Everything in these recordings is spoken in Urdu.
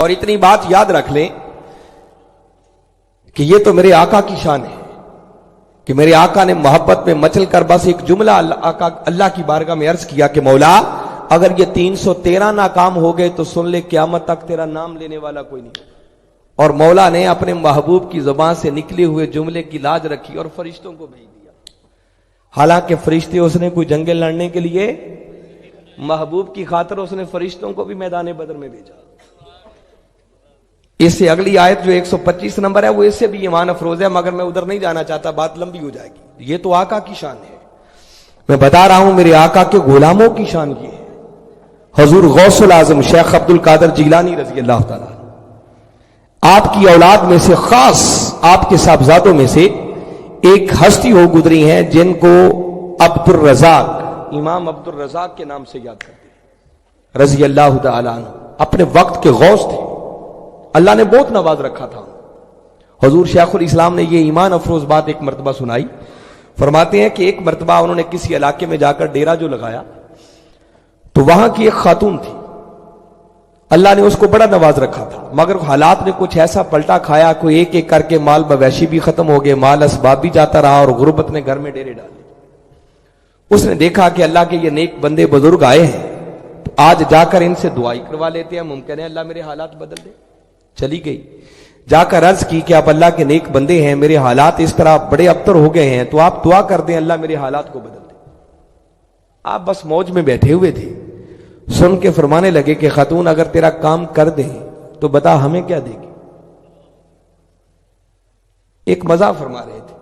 اور اتنی بات یاد رکھ لیں کہ یہ تو میرے آقا کی شان ہے کہ میرے آقا نے محبت میں مچل کر بس ایک جملہ اللہ کی بارگاہ میں عرض کیا کہ مولا اگر یہ 313 ناکام ہو گئے تو سن لے قیامت تک تیرا نام لینے والا کوئی نہیں. اور مولا نے اپنے محبوب کی زبان سے نکلے ہوئے جملے کی لاج رکھی اور فرشتوں کو بھیج دیا. حالانکہ فرشتے اس نے کوئی جنگیں لڑنے کے لیے محبوب کی خاطر اس نے فرشتوں کو بھی میدان بدر میں بھیجا. اس سے اگلی آیت جو 125 نمبر ہے وہ اس سے بھی ایمان افروز ہے، مگر میں ادھر نہیں جانا چاہتا، بات لمبی ہو جائے گی. یہ تو آقا کی شان ہے، میں بتا رہا ہوں میرے آقا کے غلاموں کی شان یہ ہے. حضور غوث العظم شیخ عبد القادر جیلانی رضی اللہ تعالیٰ آپ کی اولاد میں سے، خاص آپ کے صاحبزادوں میں سے ایک ہستی ہو گزری ہیں جن کو عبد الرزاق، امام عبد الرزاق کے نام سے یاد کرتے ہیں رضی اللہ تعالیٰ عنہ. اپنے وقت کے غوث تھے، اللہ نے بہت نواز رکھا تھا. حضور شیخ الاسلام نے یہ ایمان افروز بات ایک مرتبہ سنائی. فرماتے ہیں کہ ایک مرتبہ انہوں نے کسی علاقے میں جا کر ڈیرا جو لگایا تو وہاں کی ایک خاتون تھی، اللہ نے اس کو بڑا نواز رکھا تھا، مگر حالات نے کچھ ایسا پلٹا کھایا، کوئی ایک ایک کر کے مال مویشی بھی ختم ہو گئے، مال اسباب بھی جاتا رہا اور غربت نے گھر میں ڈیرے ڈالے. اس نے دیکھا کہ اللہ کے یہ نیک بندے بزرگ آئے ہیں تو آج جا کر ان سے دعائی کروا لیتے ہیں، ممکن ہے اللہ میرے حالات بدل دے. چلی گئی، جا کر عرض کی کہ آپ اللہ کے نیک بندے ہیں، میرے حالات اس طرح بڑے ابتر ہو گئے ہیں تو آپ دعا کر دیں اللہ میرے حالات کو بدل دے. آپ بس موج میں بیٹھے ہوئے تھے، سن کے فرمانے لگے کہ خاتون اگر تیرا کام کر دیں تو بتا ہمیں کیا دے گی. ایک مزاح فرما رہے تھے،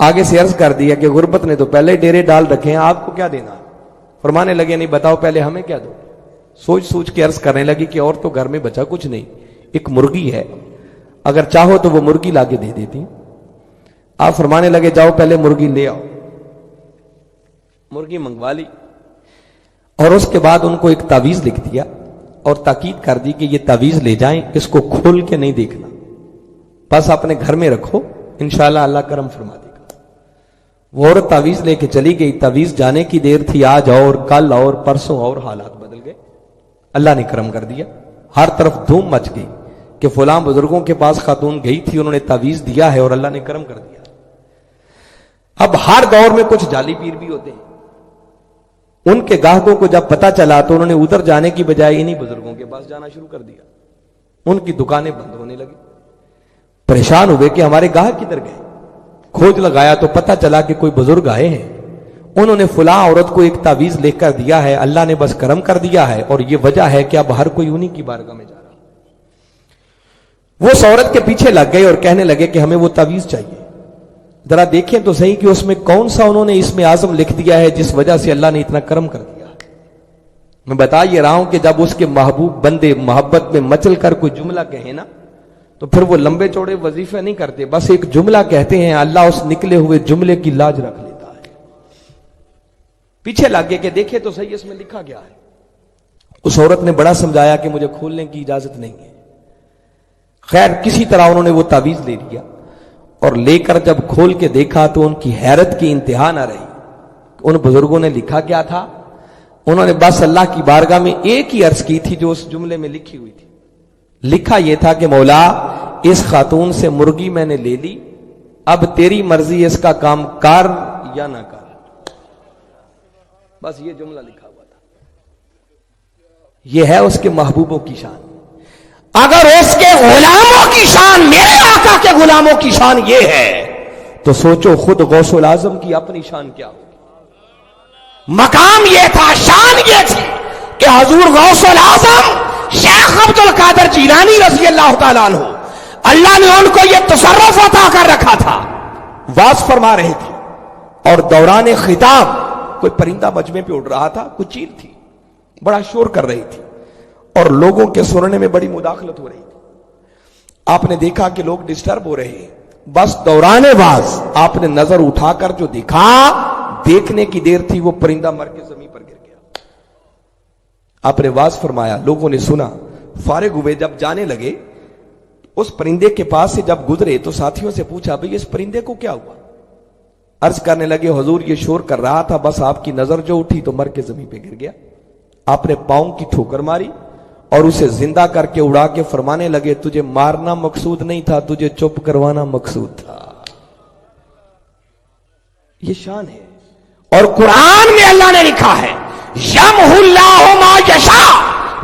آگے سے عرض کر دیا کہ غربت نے تو پہلے ڈیرے ڈال رکھے ہیں، آپ کو کیا دینا. فرمانے لگے نہیں بتاؤ پہلے ہمیں کیا دو. سوچ سوچ کے عرض کرنے لگی کہ اور تو گھر میں بچا کچھ نہیں، ایک مرغی ہے، اگر چاہو تو وہ مرغی لا کے دے دیتی. آپ فرمانے لگے جاؤ پہلے مرغی لے آؤ. مرغی منگوا لی اور اس کے بعد ان کو ایک تعویذ لکھ دیا اور تاکید کر دی کہ یہ تعویذ لے جائیں، اس کو کھول کے نہیں دیکھنا، بس اپنے گھر میں رکھو، انشاءاللہ اللہ کرم فرما دے گا. وہ عورت تعویذ لے کے چلی گئی. تعویذ جانے کی دیر تھی، آج اور کل اور پرسوں اور حالات بدل گئے. اللہ نے کرم کر دیا، ہر طرف دھوم مچ گئی کہ فلاں بزرگوں کے پاس خاتون گئی تھی، انہوں نے تعویذ دیا ہے اور اللہ نے کرم کر دیا. اب ہر دور میں کچھ جعلی پیر بھی ہوتے ہیں. ان کے گاہکوں کو جب پتا چلا تو انہوں نے ادھر جانے کی بجائے انہی بزرگوں کے پاس جانا شروع کر دیا. ان کی دکانیں بند ہونے لگی. پریشان ہوئے کہ ہمارے گاہک کدھر گئے. کھوج لگایا تو پتا چلا کہ کوئی بزرگ آئے ہیں، انہوں نے فلاں عورت کو ایک تعویذ لکھ کر دیا ہے، اللہ نے بس کرم کر دیا ہے اور یہ وجہ ہے کہ اب ہر کوئی انہی کی بارگاہ میں جا رہا. وہ اس عورت کے پیچھے لگ گئے اور کہنے لگے کہ ہمیں وہ تعویذ چاہیے، ذرا دیکھیں تو صحیح کہ اس میں کون سا انہوں نے اسم اعظم لکھ دیا ہے جس وجہ سے اللہ نے اتنا کرم کر دیا. میں بتا یہ رہا ہوں کہ جب اس کے محبوب بندے محبت میں مچل کر کوئی جملہ کہیں نا تو پھر وہ لمبے چوڑے وظیفے نہیں کرتے، بس ایک جملہ کہتے ہیں، اللہ اس نکلے ہوئے جملے کی لاج رکھ لیتا ہے. پیچھے لگ گئے کہ دیکھے تو صحیح اس میں لکھا گیا ہے. اس عورت نے بڑا سمجھایا کہ مجھے کھولنے کی اجازت نہیں ہے. خیر کسی طرح انہوں نے وہ تعویذ لے لیا اور لے کر جب کھول کے دیکھا تو ان کی حیرت کی انتہا نہ رہی. ان بزرگوں نے لکھا کیا تھا؟ انہوں نے بس اللہ کی بارگاہ میں ایک ہی عرض کی تھی جو اس جملے میں لکھی ہوئی تھی. لکھا یہ تھا کہ مولا اس خاتون سے مرغی میں نے لے لی، اب تیری مرضی اس کا کام کر یا نہ کر. بس یہ جملہ لکھا ہوا تھا. یہ ہے اس کے محبوبوں کی شان. اگر اس کے غلاموں کی شان، میرے آقا کے غلاموں کی شان یہ ہے تو سوچو خود غوث العظم کی اپنی شان کیا ہوگی. مقام یہ تھا، شان یہ تھی کہ حضور غوث العظم شیخ عبد القادر جیلانی رضی اللہ تعالیٰ عنہ، اللہ نے ان کو یہ تصرف عطا کر رکھا تھا. واز فرما رہے تھے اور دوران خطاب کوئی پرندہ مجمع پہ اڑ رہا تھا، کوئی چیل تھی، بڑا شور کر رہی تھی اور لوگوں کے سننے میں بڑی مداخلت ہو رہی تھی. آپ نے دیکھا کہ لوگ ڈسٹرب ہو رہے ہیں. بس دوران واز آپ نے نظر اٹھا کر جو دیکھا، دیکھنے کی دیر تھی وہ پرندہ مر کے زمین پر گر گیا. آپ نے واز فرمایا، لوگوں نے سنا، فارغ ہوئے. جب جانے لگے اس پرندے کے پاس سے جب گزرے تو ساتھیوں سے پوچھا بھئی اس پرندے کو کیا ہوا؟ عرض کرنے لگے حضور یہ شور کر رہا تھا، بس آپ کی نظر جو اٹھی تو مر کے زمین پہ گر گیا. آپ نے پاؤں کی ٹھوکر ماری اور اسے زندہ کر کے اڑا کے فرمانے لگے تجھے مارنا مقصود نہیں تھا، تجھے چپ کروانا مقصود تھا۔ یہ شان ہے۔ اور قرآن میں اللہ نے لکھا ہے یمحو اللہ ما یشاء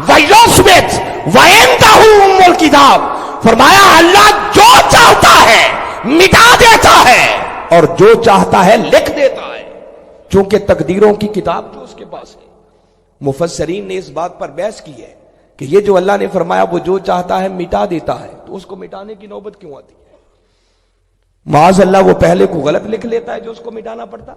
ویثبت وعندہ ام الکتاب، فرمایا اللہ جو چاہتا ہے مٹا دیتا ہے اور جو چاہتا ہے لکھ دیتا ہے، چونکہ تقدیروں کی کتاب جو اس کے پاس ہے۔ مفسرین نے اس بات پر بحث کی ہے کہ یہ جو اللہ نے فرمایا وہ جو چاہتا ہے مٹا دیتا ہے، تو اس کو مٹانے کی نوبت کیوں آتی ہے؟ معاذ اللہ وہ پہلے کو غلط لکھ لیتا ہے جو اس کو مٹانا پڑتا؟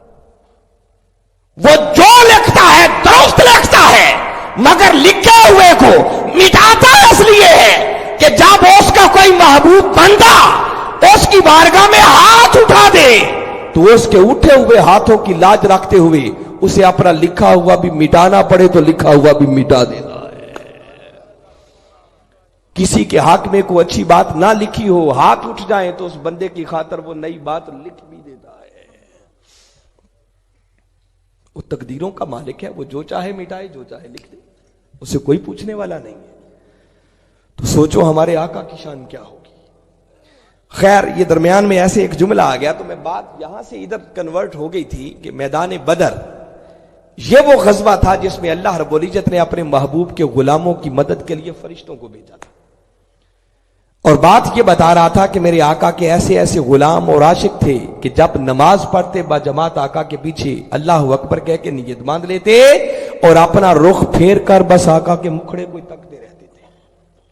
وہ جو لکھتا ہے درست لکھتا ہے، مگر لکھے ہوئے کو مٹاتا اس لیے ہے کہ جب اس کا کوئی محبوب بندہ اس کی بارگاہ میں ہاتھ اٹھا دے تو اس کے اٹھے ہوئے ہاتھوں کی لاج رکھتے ہوئے اسے اپنا لکھا ہوا بھی مٹانا پڑے تو لکھا ہوا بھی مٹا دینا ہے۔ کسی کے حق میں کوئی اچھی بات نہ لکھی ہو، ہاتھ اٹھ جائیں تو اس بندے کی خاطر وہ نئی بات لکھ بھی دیتا ہے۔ وہ تقدیروں کا مالک ہے، وہ جو چاہے مٹائے، جو چاہے لکھ دے، اسے کوئی پوچھنے والا نہیں ہے۔ تو سوچو ہمارے آقا کی شان کیا ہوگی۔ خیر، یہ درمیان میں ایسے ایک جملہ آ گیا تو میں بات یہاں سے ادھر کنورٹ ہو گئی تھی کہ میدان بدر یہ وہ غزوہ تھا جس میں اللہ رب العزت نے اپنے محبوب کے غلاموں کی مدد کے لیے فرشتوں کو بھیجا تھا، اور بات یہ بتا رہا تھا کہ میرے آقا کے ایسے ایسے غلام اور عاشق تھے کہ جب نماز پڑھتے با جماعت آقا کے پیچھے اللہ اکبر کہہ کے نیت باندھ لیتے اور اپنا رخ پھیر کر بس آقا کے مکھڑے کو تکتے رہتے تھے۔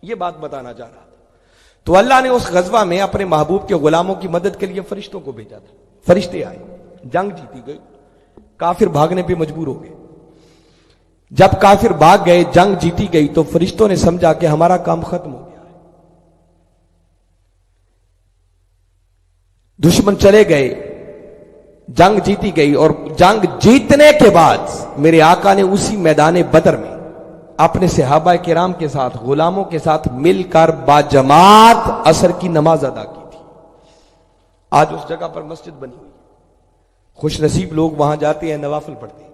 یہ بات بتانا چاہ رہا تھا۔ تو اللہ نے اس غزوہ میں اپنے محبوب کے غلاموں کی مدد کے لیے فرشتوں کو بھیجا تھا۔ فرشتے آئے، جنگ جیتی گئی، کافر بھاگنے پہ مجبور ہو گئے۔ جب کافر بھاگ گئے، جنگ جیتی گئی، تو فرشتوں نے سمجھا کہ ہمارا کام ختم ہو گیا ہے، دشمن چلے گئے، جنگ جیتی گئی۔ اور جنگ جیتنے کے بعد میرے آقا نے اسی میدان بدر میں اپنے صحابہ کرام کے ساتھ، غلاموں کے ساتھ مل کر باجماعت عصر کی نماز ادا کی تھی۔ آج اس جگہ پر مسجد بنی ہوئی، خوش نصیب لوگ وہاں جاتے ہیں، نوافل پڑھتے ہیں۔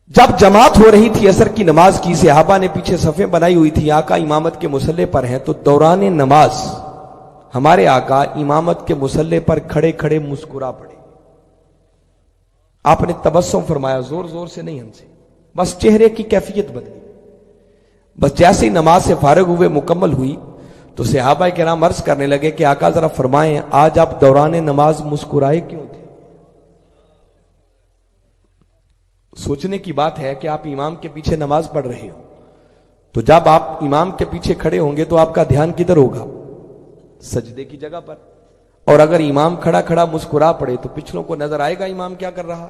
جب جماعت ہو رہی تھی عصر کی نماز کی، صحابہ نے پیچھے صفیں بنائی ہوئی تھی، آقا امامت کے مصلے پر ہیں، تو دوران نماز ہمارے آقا امامت کے مصلے پر کھڑے کھڑے مسکرا پڑے۔ آپ نے تبسم فرمایا، زور زور سے نہیں، ہم سے، بس چہرے کی کیفیت بدلی۔ بس جیسے ہی نماز سے فارغ ہوئے، مکمل ہوئی، تو صحابہ کرام عرض کرنے لگے کہ آقا ذرا فرمائیں آج آپ دوران نماز مسکرائے کیوں تھے؟ سوچنے کی بات ہے کہ آپ امام کے پیچھے نماز پڑھ رہے ہو، تو جب آپ امام کے پیچھے کھڑے ہوں گے تو آپ کا دھیان کدھر ہوگا؟ سجدے کی جگہ پر۔ اور اگر امام کھڑا کھڑا مسکرا پڑے تو پچھلوں کو نظر آئے گا امام کیا کر رہا؟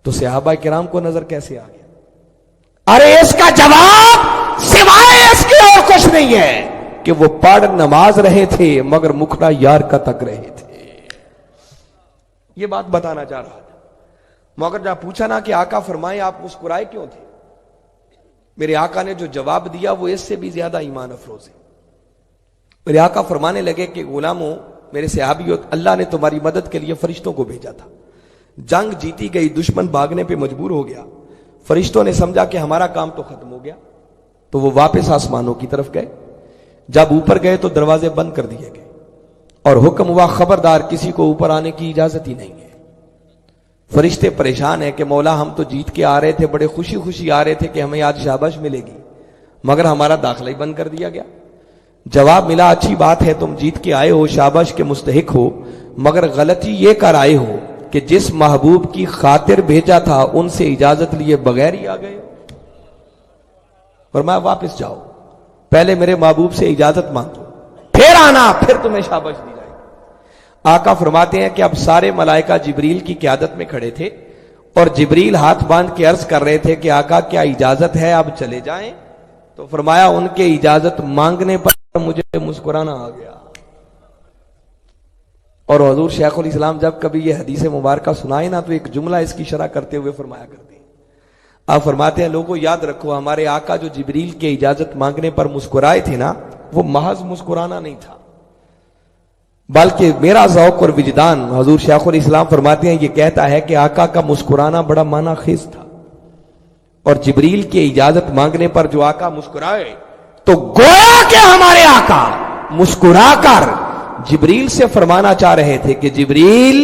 تو صحابہ کرام کو نظر کیسے آ گیا؟ ارے اس کا جواب سوائے اس کے اور کچھ نہیں ہے کہ وہ پڑھ نماز رہے تھے مگر مکھڑا یار کا تک رہے تھے۔ یہ بات بتانا چاہ رہا تھا۔ مگر جب پوچھا نا کہ آقا فرمائیں آپ مسکرائے کیوں تھے، میرے آقا نے جو جواب دیا وہ اس سے بھی زیادہ ایمان افروز ہے۔ میرے آقا فرمانے لگے کہ غلاموں، میرے صحابیوں، اللہ نے تمہاری مدد کے لیے فرشتوں کو بھیجا تھا، جنگ جیتی گئی، دشمن بھاگنے پہ مجبور ہو گیا، فرشتوں نے سمجھا کہ ہمارا کام تو ختم ہو گیا، تو وہ واپس آسمانوں کی طرف گئے۔ جب اوپر گئے تو دروازے بند کر دیے گئے اور حکم ہوا خبردار کسی کو اوپر آنے کی اجازت ہی نہیں ہے۔ فرشتے پریشان ہیں کہ مولا ہم تو جیت کے آ رہے تھے، بڑے خوشی خوشی آ رہے تھے کہ ہمیں آج شاباش ملے گی، مگر ہمارا داخلہ ہی بند کر دیا گیا۔ جواب ملا، اچھی بات ہے تم جیت کے آئے ہو، شاباش کے مستحق ہو، مگر غلطی یہ کر آئے ہو کہ جس محبوب کی خاطر بھیجا تھا ان سے اجازت لیے بغیر ہی آ گئے ہو۔ فرمایا واپس جاؤ، پہلے میرے محبوب سے اجازت مانگو، پھر آنا، پھر تمہیں شاباش دی جائے گی۔ آقا فرماتے ہیں کہ اب سارے ملائکہ جبریل کی قیادت میں کھڑے تھے اور جبریل ہاتھ باندھ کے عرض کر رہے تھے کہ آقا کیا اجازت ہے اب چلے جائیں؟ تو فرمایا ان کے اجازت مانگنے پر مجھے مسکرانا آ گیا۔ اور حضور شیخ الاسلام جب کبھی یہ حدیث مبارکہ سنائے نا تو ایک جملہ اس کی شرح کرتے ہوئے فرمایا کرتے ہیں، آپ فرماتے ہیں لوگوں یاد رکھو ہمارے آقا جو جبریل کے اجازت مانگنے پر مسکرائے تھے نا، وہ محض مسکرانا نہیں تھا، بلکہ میرا ذوق اور وجدان، حضور شیخ الاسلام فرماتے ہیں، یہ کہتا ہے کہ آقا کا مسکرانا بڑا معنی خیز تھا۔ اور جبریل کی اجازت مانگنے پر جو آقا مسکرائے تو گویا کہ ہمارے آقا مسکرا کر جبریل سے فرمانا چاہ رہے تھے کہ جبریل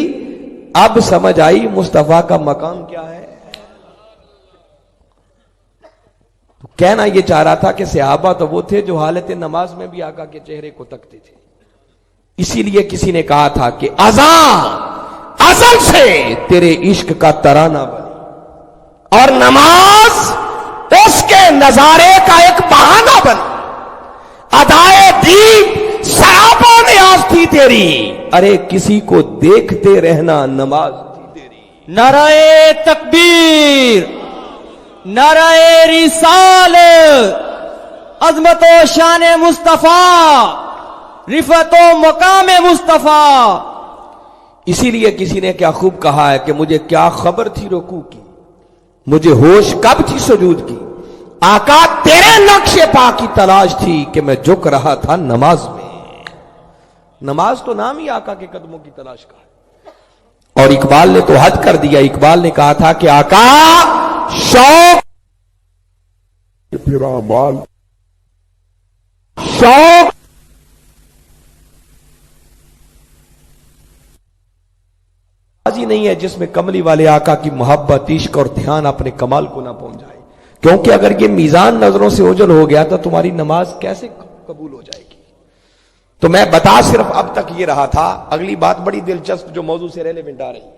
اب سمجھ آئی مصطفیٰ کا مقام کیا ہے. تو کہنا یہ چاہ رہا تھا کہ صحابہ تو وہ تھے جو حالت نماز میں بھی آقا کے چہرے کو تکتے تھے. اسی لیے کسی نے کہا تھا کہ اذان ازل سے تیرے عشق کا ترانہ بنی اور نماز اس کے نظارے کا ایک بہانہ بنی. ادائے دین سراپا نیاز تھی تیری، ارے کسی کو دیکھتے رہنا نماز تھی تیری. نعرہ تکبیر، نعرہ رسالت، عظمت و شان مصطفیٰ، رفعت و مقام مصطفیٰ. اسی لیے کسی نے کیا خوب کہا ہے کہ مجھے کیا خبر تھی رکوع کی، مجھے ہوش کب تھی سجود کی، آقا تیرے نقش پا کی تلاش تھی کہ میں جھک رہا تھا نماز میں. نماز تو نام ہی آقا کے قدموں کی تلاش کا ہے. اور اقبال نے تو حد کر دیا. اقبال نے کہا تھا کہ آقا شوق پھر اعمال شوق ہی نہیں ہے جس میں کملی والے آقا کی محبت، عشق اور دھیان اپنے کمال کو نہ پہنچ جائے. کیونکہ اگر یہ میزان نظروں سے اوجھل ہو گیا تو تمہاری نماز کیسے قبول ہو جائے گی. تو میں بتا صرف اب تک یہ رہا تھا. اگلی بات بڑی دلچسپ جو موضوع سے ریلیونٹ آ رہی ہے.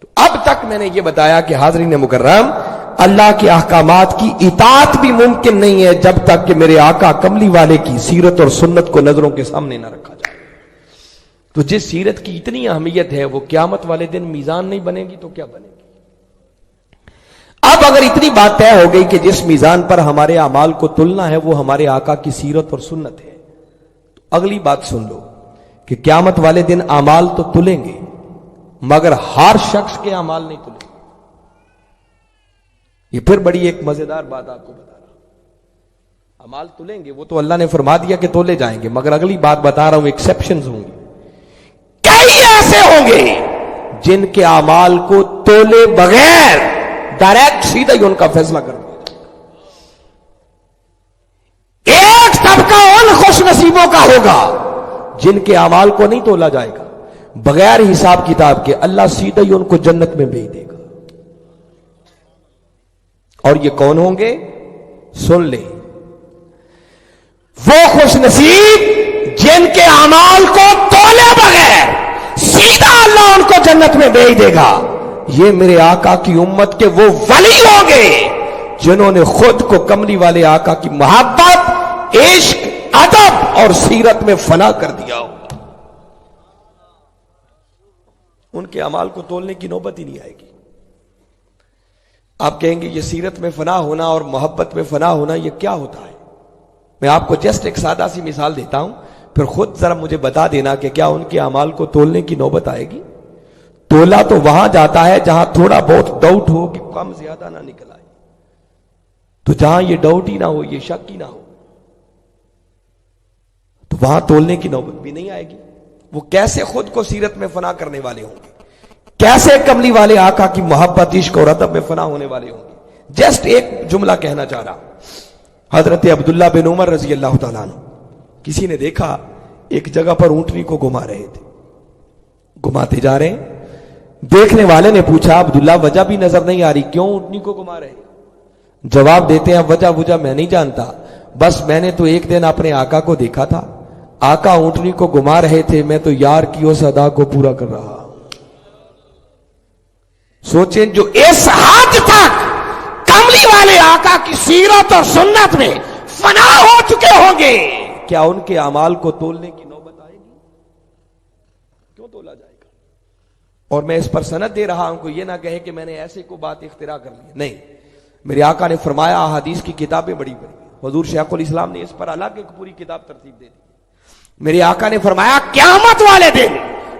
تو اب تک میں نے یہ بتایا کہ حاضرین مکرم، اللہ کے احکامات کی اطاعت بھی ممکن نہیں ہے جب تک کہ میرے آقا کملی والے کی سیرت اور سنت کو نظروں کے سامنے نہ رکھا جائے. تو جس سیرت کی اتنی اہمیت ہے وہ قیامت والے دن میزان نہیں بنے گی تو کیا بنے گی. اب اگر اتنی بات طے ہو گئی کہ جس میزان پر ہمارے اعمال کو تلنا ہے وہ ہمارے آقا کی سیرت اور سنت ہے، تو اگلی بات سن لو کہ قیامت والے دن اعمال تو تلیں گے مگر ہر شخص کے اعمال نہیں تلیں گے. یہ پھر بڑی ایک مزیدار بات آپ کو بتا رہا ہوں. اعمال تلیں گے وہ تو اللہ نے فرما دیا کہ تولے جائیں گے، مگر اگلی بات بتا رہا ہوں ایکسیپشنز ہوں گے. کئی ایسے ہوں گے جن کے اعمال کو تولے بغیر ڈائریکٹ سیدھا ہی ان کا فیصلہ کر دیا جائے. ایک طبقہ ان خوش نصیبوں کا ہوگا جن کے اعمال کو نہیں تولا جائے گا، بغیر حساب کتاب کے اللہ سیدھا ہی ان کو جنت میں بھیج دے گا. اور یہ کون ہوں گے؟ سن لیں، وہ خوش نصیب جن کے اعمال کو تولے بغیر سیدھا اللہ ان کو جنت میں بھیج دے گا. یہ میرے آقا کی امت کے وہ ولی ہوں گے جنہوں نے خود کو کملی والے آقا کی محبت، عشق، ادب اور سیرت میں فنا کر دیا ہوگا. ان کے اعمال کو تولنے کی نوبت ہی نہیں آئے گی. آپ کہیں گے یہ سیرت میں فنا ہونا اور محبت میں فنا ہونا یہ کیا ہوتا ہے؟ میں آپ کو جسٹ ایک سادہ سی مثال دیتا ہوں، پھر خود ذرا مجھے بتا دینا کہ کیا ان کے اعمال کو تولنے کی نوبت آئے گی. تولا تو وہاں جاتا ہے جہاں تھوڑا بہت ڈاؤٹ ہو کہ کم زیادہ نہ نکل آئے. تو جہاں یہ ڈاؤٹ ہی نہ ہو، یہ شک ہی نہ ہو، تو وہاں تولنے کی نوبت بھی نہیں آئے گی. وہ کیسے خود کو سیرت میں فنا کرنے والے ہوں گے، کیسے کملی والے آقا کی محبت، عشق اور ادب میں فنا ہونے والے ہوں گے. جسٹ ایک جملہ کہنا چاہ رہا. حضرت عبداللہ بن عمر رضی اللہ تعالیٰ عنہ، کسی نے دیکھا ایک جگہ پر اونٹنی کو گھما رہے تھے، گھماتے جا رہے ہیں. دیکھنے والے نے پوچھا عبداللہ وجہ بھی نظر نہیں آ رہی، کیوں اونٹنی کو گھما رہے؟ جواب دیتے ہیں وجہ میں نہیں جانتا، بس میں نے تو ایک دن اپنے آقا کو دیکھا تھا، آقا اونٹنی کو گھما رہے تھے، میں تو یار کی اس ادا کو پورا کر رہا. سوچیں جو اس حد تک کملی والے آقا کی سیرت اور سنت میں فنا ہو چکے ہوں گے، کیا ان کے اعمال کو تولنے کی نوبت آئے گی؟ کیوں تولا جائے گا؟ اور میں اس پر سند دے رہا ہوں کہ یہ نہ کہے کہ میں نے ایسے کو بات اختراع کر لی. نہیں، میرے آقا نے فرمایا، احادیث کی کتابیں بڑی بڑی، حضور شیخ الاسلام نے اس پر الگ ایک پوری کتاب ترتیب دے دی. میرے آقا نے فرمایا قیامت والے دن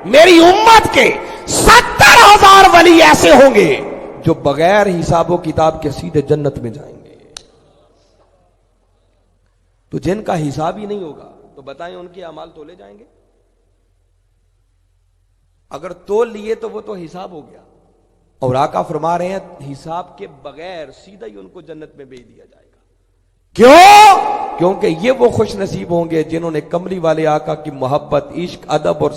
میری امت کے 70,000 ولی ایسے ہوں گے جو بغیر حساب و کتاب کے سیدھے جنت میں جائیں گے. تو جن کا حساب ہی نہیں ہوگا تو بتائیں ان کے اعمال تولے جائیں گے؟ اگر تول لیے تو وہ تو حساب ہو گیا. اور آقا فرما رہے ہیں حساب کے بغیر سیدھا ہی ان کو جنت میں بھیج دیا جائے گا. کیوں؟ کیونکہ یہ وہ خوش نصیب ہوں گے جنہوں نے کملی والے آقا کی محبت، عشق، ادب اور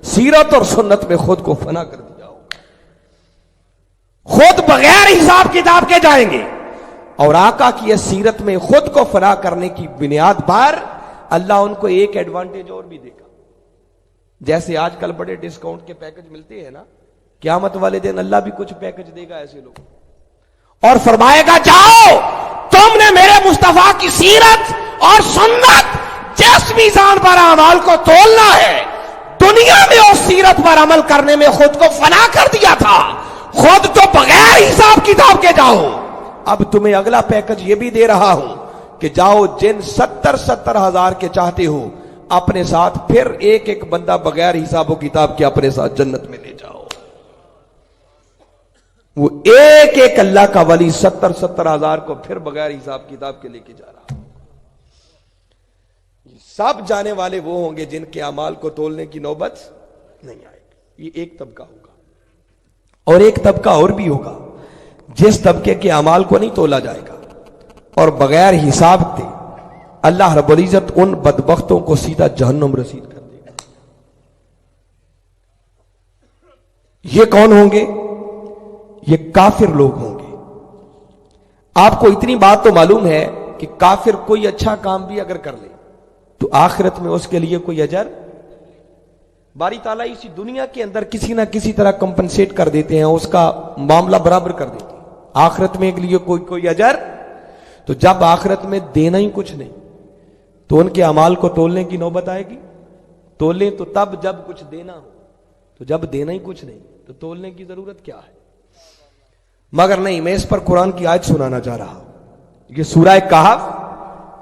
سیرت اور سنت میں خود کو فنا کر دیا ہوگا. خود بغیر حساب کتاب کے جائیں گے، اور آقا کی اس سیرت میں خود کو فنا کرنے کی بنیاد پر اللہ ان کو ایک ایڈوانٹیج اور بھی دے گا. جیسے آج کل بڑے ڈسکاؤنٹ کے پیکج ملتے ہیں نا، قیامت والے دن اللہ بھی کچھ پیکج دے گا ایسے لوگ، اور فرمائے گا جاؤ تم نے میرے مصطفیٰ کی سیرت اور سنت جس میزان پر اعمال کو تولنا ہے، دنیا میں اس سیرت پر عمل کرنے میں خود کو فنا کر دیا تھا، خود تو بغیر حساب کتاب کے جاؤ. اب تمہیں اگلا پیکج یہ بھی دے رہا ہوں کہ جاؤ جن 70 ہزار کے چاہتے ہو اپنے ساتھ پھر ایک ایک بندہ بغیر حساب و کتاب کے اپنے ساتھ جنت میں لے جاؤ. وہ ایک ایک اللہ کا ولی 70 ہزار کو پھر بغیر حساب کتاب کے لے کے جا رہا. سب جانے والے وہ ہوں گے جن کے اعمال کو تولنے کی نوبت نہیں آئے گی. یہ ایک طبقہ ہوگا، اور ایک طبقہ اور بھی ہوگا جس طبقے کے اعمال کو نہیں تولا جائے گا، اور بغیر حساب کے اللہ رب العزت ان بدبختوں کو سیدھا جہنم رسید کر دے گا. یہ کون ہوں گے؟ یہ کافر لوگ ہوں گے. آپ کو اتنی بات تو معلوم ہے کہ کافر کوئی اچھا کام بھی اگر کر لے تو آخرت میں اس کے لیے کوئی اجر باری تعالیٰ اسی دنیا کے اندر کسی نہ کسی طرح کمپنسیٹ کر دیتے ہیں، اس کا معاملہ برابر کر دیتے ہیں. آخرت میں ایک لیے کوئی اجر. تو جب آخرت میں دینا ہی کچھ نہیں تو ان کے اعمال کو تولنے کی نوبت آئے گی. تولیں تو تب جب کچھ دینا ہو، تو جب دینا ہی کچھ نہیں تو تولنے کی ضرورت کیا ہے؟ مگر نہیں، میں اس پر قرآن کی آیت سنانا چاہ رہا ہوں. یہ سورہ کہف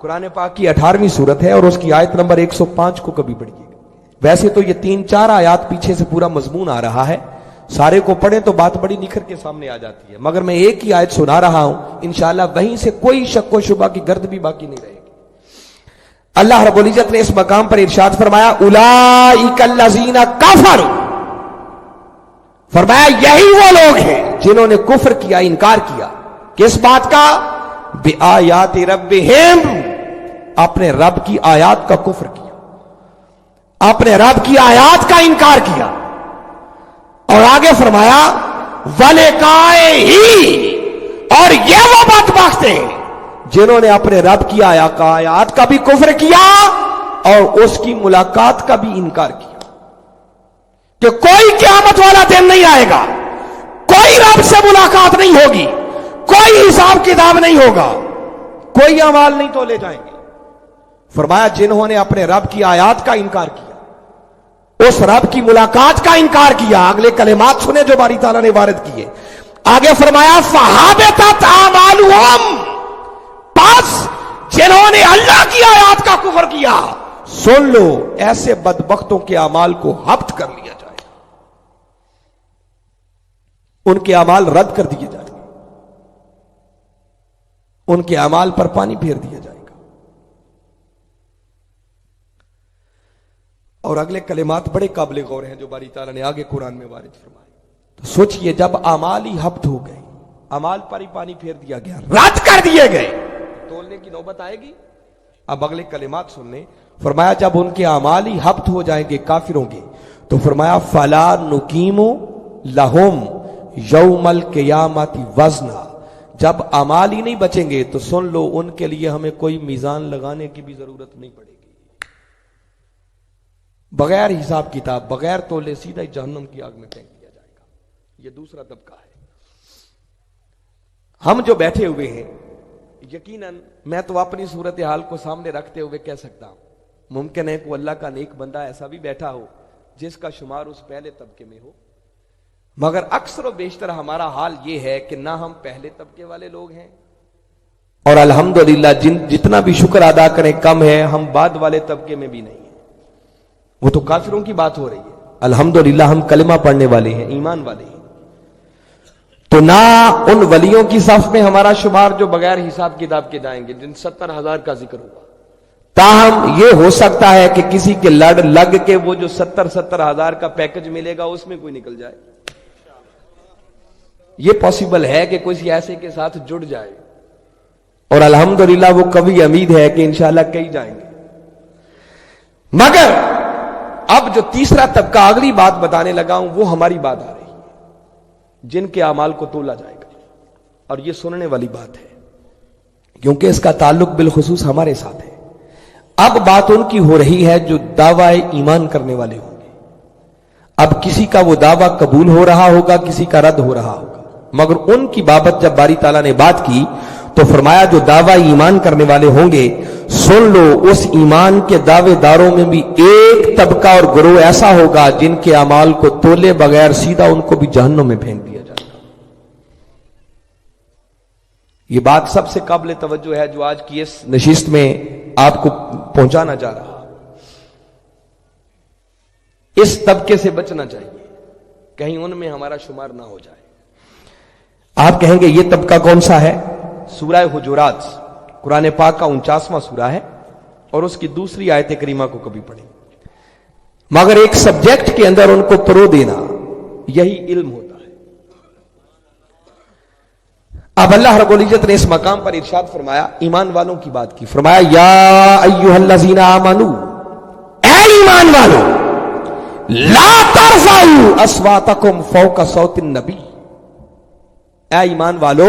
قرآن پاک کی 18ویں سورت ہے، اور اس کی آیت نمبر 105 کو کبھی پڑھیے. ویسے تو یہ 3-4 آیات پیچھے سے پورا مضمون آ رہا ہے، سارے کو پڑھیں تو بات بڑی نکھر کے سامنے آ جاتی ہے، مگر میں ایک ہی آیت سنا رہا ہوں، انشاءاللہ وہیں سے کوئی شک و شبہ کی گرد بھی باقی نہیں رہے گی. اللہ رب العزت نے اس مقام پر ارشاد فرمایا اولئک الذین کفروا، فرمایا یہی وہ لوگ ہیں جنہوں نے کفر کیا، انکار کیا. کس بات کا؟ بآیات ربہم، اپنے رب کی آیات کا کفر کیا، اپنے رب کی آیات کا انکار کیا. اور آگے فرمایا وَلِقَائِهِ، اور یہ وہ بدبخت ہیں جنہوں نے اپنے رب کی آیات کا بھی کفر کیا اور اس کی ملاقات کا بھی انکار کیا. کہ کوئی قیامت والا دن نہیں آئے گا، کوئی رب سے ملاقات نہیں ہوگی، کوئی حساب کتاب نہیں ہوگا، کوئی اعمال نہیں تولے جائیں گے. فرمایا جنہوں نے اپنے رب کی آیات کا انکار کیا، اس رب کی ملاقات کا انکار کیا. اگلے کلمات سنے جو باری تعالیٰ نے وارد کیے. آگے فرمایا فَحَبِطَتْ أَعْمَالُهُمْ، پس جنہوں نے اللہ کی آیات کا کفر کیا، سن لو ایسے بدبختوں کے اعمال کو حبط کر لیا جائے، ان کے اعمال رد کر دیے جائیں گے، ان کے اعمال پر پانی پھیر دیا جائے گا. اور اگلے کلمات بڑے قابل غور ہیں جو باری تعالیٰ نے آگے قرآن میں وارد فرمائے. تو سوچئے جب اعمال ہی حبط ہو گئے، اعمال پر ہی پانی پھیر دیا گیا، رد کر دیے گئے، تولنے کی نوبت آئے گی. اب اگلے کلمات سن لیں. فرمایا جب ان کے اعمال ہی حبط ہو جائیں گے، کافروں کے، تو فرمایا فَلَا نُقِیمُ لَهُمْ یوم القیامت وزنا، جب اعمال ہی نہیں بچیں گے تو سن لو ان کے لیے ہمیں کوئی میزان لگانے کی بھی ضرورت نہیں پڑے گی. بغیر حساب کتاب، بغیر تولے سیدھا ہی جہنم کی آگ میں پھینک دیا جائے گا. یہ دوسرا طبقہ ہے. ہم جو بیٹھے ہوئے ہیں، یقیناً میں تو اپنی صورتحال کو سامنے رکھتے ہوئے کہہ سکتا ہوں، ممکن ہے کہ اللہ کا نیک بندہ ایسا بھی بیٹھا ہو جس کا شمار اس پہلے طبقے میں ہو، مگر اکثر و بیشتر ہمارا حال یہ ہے کہ نہ ہم پہلے طبقے والے لوگ ہیں، اور الحمدللہ جتنا بھی شکر ادا کریں کم ہے، ہم بعد والے طبقے میں بھی نہیں ہیں. وہ تو کافروں کی بات ہو رہی ہے. الحمدللہ ہم کلمہ پڑھنے والے ہیں، ایمان والے ہیں. تو نہ ان ولیوں کی صف میں ہمارا شمار جو بغیر حساب کتاب کے جائیں گے، جن 70,000 کا ذکر ہوا. تاہم یہ ہو سکتا ہے کہ کسی کے لڑ لگ کے وہ جو 70,000 کا پیکج ملے گا اس میں کوئی نکل جائے. یہ پاسبل ہے کہ کوئی ایسے کے ساتھ جڑ جائے، اور الحمدللہ وہ کبھی امید ہے کہ انشاءاللہ کئی جائیں گے۔ مگر اب جو تیسرا طبقہ اگلی بات بتانے لگا ہوں وہ ہماری بات آ رہی ہے، جن کے اعمال کو تولا جائے گا، اور یہ سننے والی بات ہے کیونکہ اس کا تعلق بالخصوص ہمارے ساتھ ہے۔ اب بات ان کی ہو رہی ہے جو دعوی ایمان کرنے والے ہوں گے۔ اب کسی کا وہ دعویٰ قبول ہو رہا ہوگا، کسی کا رد ہو رہا ہوگا، مگر ان کی بابت جب باری تعالیٰ نے بات کی تو فرمایا جو دعویٰ ایمان کرنے والے ہوں گے، سن لو اس ایمان کے دعوے داروں میں بھی ایک طبقہ اور گروہ ایسا ہوگا جن کے اعمال کو تولے بغیر سیدھا ان کو بھی جہنم میں پھینک دیا جائے گا۔ یہ بات سب سے قابل توجہ ہے جو آج کی اس نشست میں آپ کو پہنچانا چاہ رہا۔ اس طبقے سے بچنا چاہیے، کہیں ان میں ہمارا شمار نہ ہو جائے۔ آپ کہیں گے یہ طبقہ کون سا ہے؟ سورہ حجرات قرآن پاک کا 49واں سورہ ہے، اور اس کی دوسری آیت کریمہ کو کبھی پڑھیں۔ مگر ایک سبجیکٹ کے اندر ان کو پرو دینا، یہی علم ہوتا ہے۔ اب اللہ رب العزت نے اس مقام پر ارشاد فرمایا، ایمان والوں کی بات کی، فرمایا یا ایھا الذین آمنو، اے ایمان والو، لا ترفعوا اصواتکم فوق صوت النبی، اے ایمان والو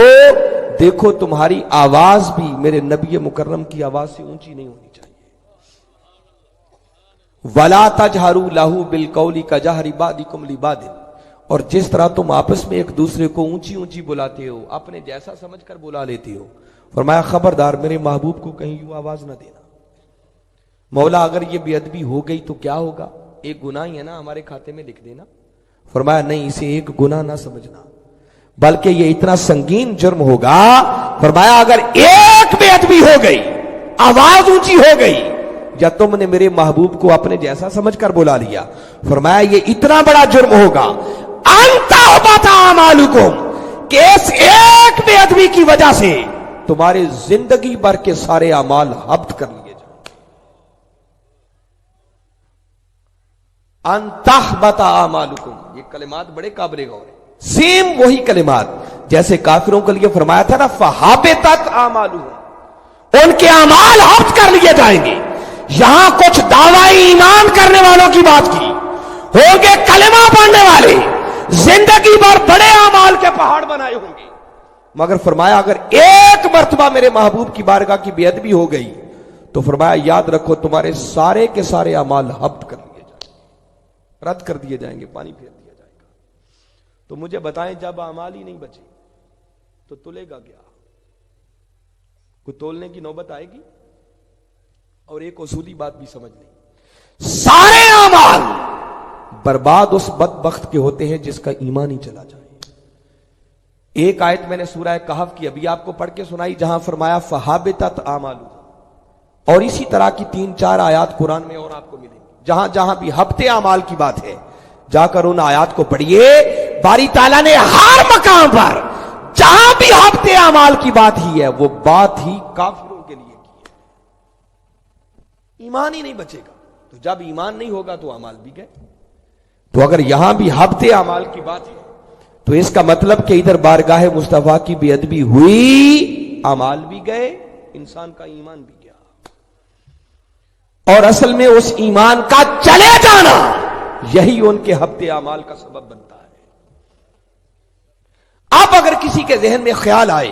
دیکھو تمہاری آواز بھی میرے نبی مکرم کی آواز سے اونچی نہیں ہونی چاہیے۔ وَلَا تَجْهَرُوا لَهُ بِالْقَوْلِ كَجَهْرِ بَعْضِكُمْ لِبَعْضٍ، اور جس طرح تم آپس میں ایک دوسرے کو اونچی اونچی بلاتے ہو، اپنے جیسا سمجھ کر بلا لیتے ہو، فرمایا خبردار میرے محبوب کو کہیں یوں آواز نہ دینا۔ مولا اگر یہ بے ادبی ہو گئی تو کیا ہوگا؟ ایک گناہ ہی ہے نا، ہمارے کھاتے میں لکھ دینا۔ فرمایا نہیں، اسے ایک گناہ نہ سمجھنا، بلکہ یہ اتنا سنگین جرم ہوگا۔ فرمایا اگر ایک بے ادبی ہو گئی، آواز اونچی ہو گئی، یا تم نے میرے محبوب کو اپنے جیسا سمجھ کر بلا لیا، فرمایا یہ اتنا بڑا جرم ہوگا ان تحبط اعمالکم، کہ اس ایک بے ادبی کی وجہ سے تمہارے زندگی بھر کے سارے اعمال حبط کر لیے جائیں۔ ان تحبط اعمالکم، یہ کلمات بڑے قابل غور ہیں، سیم وہی کلمات جیسے کافروں کے لیے فرمایا تھا نا فحبطت اعمالہم، ان کے اعمال حبط کر لیے جائیں گے۔ یہاں کچھ دعوی ایمان کرنے والوں کی بات کی، ہوں گے کلمہ پڑھنے والے، زندگی بھر بڑے اعمال کے پہاڑ بنائے ہوں گے، مگر فرمایا اگر ایک مرتبہ میرے محبوب کی بارگاہ کی بے ادبی ہو گئی تو فرمایا یاد رکھو تمہارے سارے کے سارے اعمال حبط کر لیے جائیں گے، رد کر دیے جائیں گے، پانی پھیر دیا جائے گا۔ تو مجھے بتائیں جب اعمال ہی نہیں بچے تو تلے گا کیا؟ کوئی تولنے کی نوبت آئے گی؟ اور ایک اصولی بات بھی سمجھ لیں، سارے اعمال برباد اس بدبخت کے ہوتے ہیں جس کا ایمان ہی چلا جائے۔ ایک آیت میں نے سورہ کہف کی ابھی آپ کو پڑھ کے سنائی جہاں فرمایا فحبطت اعمالہم، اور اسی طرح کی 3-4 آیات قرآن میں اور آپ کو ملیں گی جہاں جہاں بھی حبط اعمال کی بات ہے، جا کر ان آیات کو پڑھیے۔ باری تعالیٰ نے ہر مقام پر جہاں بھی حبط اعمال کی بات ہی ہے وہ بات ہی کافروں کے لیے کی ہے۔ ایمان ہی نہیں بچے گا، تو جب ایمان نہیں ہوگا تو اعمال بھی گئے۔ تو اگر یہاں بھی حبط اعمال کی بات ہے تو اس کا مطلب کہ ادھر بارگاہ مصطفیٰ کی بے ادبی ہوئی، اعمال بھی گئے، انسان کا ایمان بھی گیا۔ اور اصل میں اس ایمان کا چلے جانا یہی ان کے حبط اعمال کا سبب بنتا ہے۔ اب اگر کسی کے ذہن میں خیال آئے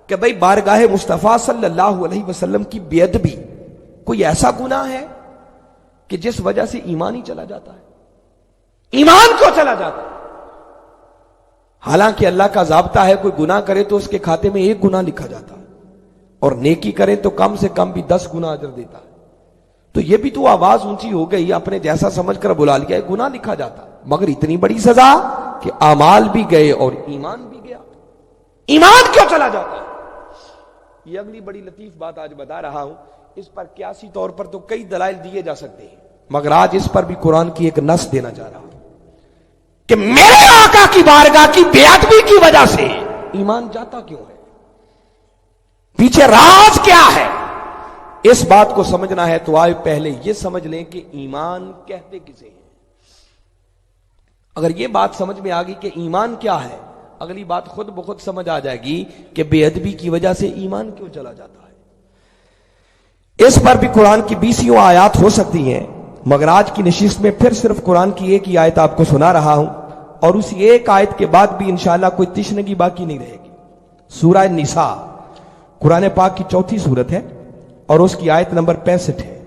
کہ بھئی بارگاہ مصطفیٰ صلی اللہ علیہ وسلم کی بے ادبی کوئی ایسا گناہ ہے کہ جس وجہ سے ایمان ہی چلا جاتا ہے، ایمان کیوں چلا جاتا ہے؟ حالانکہ اللہ کا ضابطہ ہے کوئی گناہ کرے تو اس کے کھاتے میں 1 گناہ لکھا جاتا ہے، اور نیکی کرے تو کم سے کم بھی 10 گنا اجر دیتا ہے۔ تو یہ بھی تو آواز اونچی ہو گئی، اپنے جیسا سمجھ کر بلا لیا، گناہ لکھا جاتا، مگر اتنی بڑی سزا کہ اعمال بھی گئے اور ایمان بھی گیا۔ ایمان کیوں چلا جاتا ہے؟ یہ اگلی بڑی لطیف بات آج بتا رہا ہوں، اس پر قیاسی طور پر تو کئی دلائل دیے جا سکتے ہیں، مگر آج اس پر بھی قرآن کی ایک نص دینا چاہ رہا ہوں کہ میرے آقا کی بارگاہ کی بے ادبی کی وجہ سے ایمان جاتا کیوں ہے، پیچھے راز کیا ہے؟ اس بات کو سمجھنا ہے تو آئے پہلے یہ سمجھ لیں کہ ایمان کہتے کسے ہیں۔ اگر یہ بات سمجھ میں آ گئی کہ ایمان کیا ہے اگلی بات خود بخود سمجھ آ جائے گی کہ بے ادبی کی وجہ سے ایمان کیوں چلا جاتا ہے۔ اس پر بھی قرآن کی 20 آیات ہو سکتی ہیں، مگر آج کی نشست میں پھر صرف قرآن کی ایک ہی آیت آپ کو سنا رہا ہوں، اور اسی ایک آیت کے بعد بھی انشاءاللہ کوئی تشنگی باقی نہیں رہے گی۔ سورہ نساء قرآن پاک کی 4 سورت ہے اور اس کی آیت نمبر 65 ہے،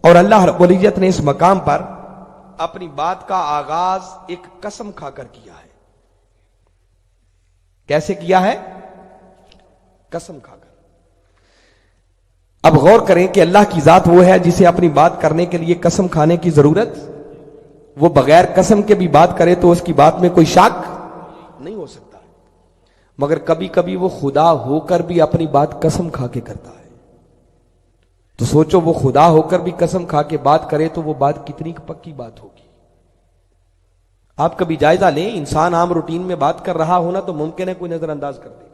اور اللہ رب العزت نے اس مقام پر اپنی بات کا آغاز ایک قسم کھا کر کیا ہے۔ کیسے کیا ہے؟ قسم کھا کر۔ اب غور کریں کہ اللہ کی ذات وہ ہے جسے اپنی بات کرنے کے لیے قسم کھانے کی ضرورت، وہ بغیر قسم کے بھی بات کرے تو اس کی بات میں کوئی شک نہیں ہو سکتا، مگر کبھی کبھی وہ خدا ہو کر بھی اپنی بات قسم کھا کے کرتا ہے۔ تو سوچو وہ خدا ہو کر بھی قسم کھا کے بات کرے تو وہ بات کتنی پکی بات ہوگی۔ آپ کبھی جائزہ لیں، انسان عام روٹین میں بات کر رہا ہونا تو ممکن ہے کوئی نظر انداز کر دے،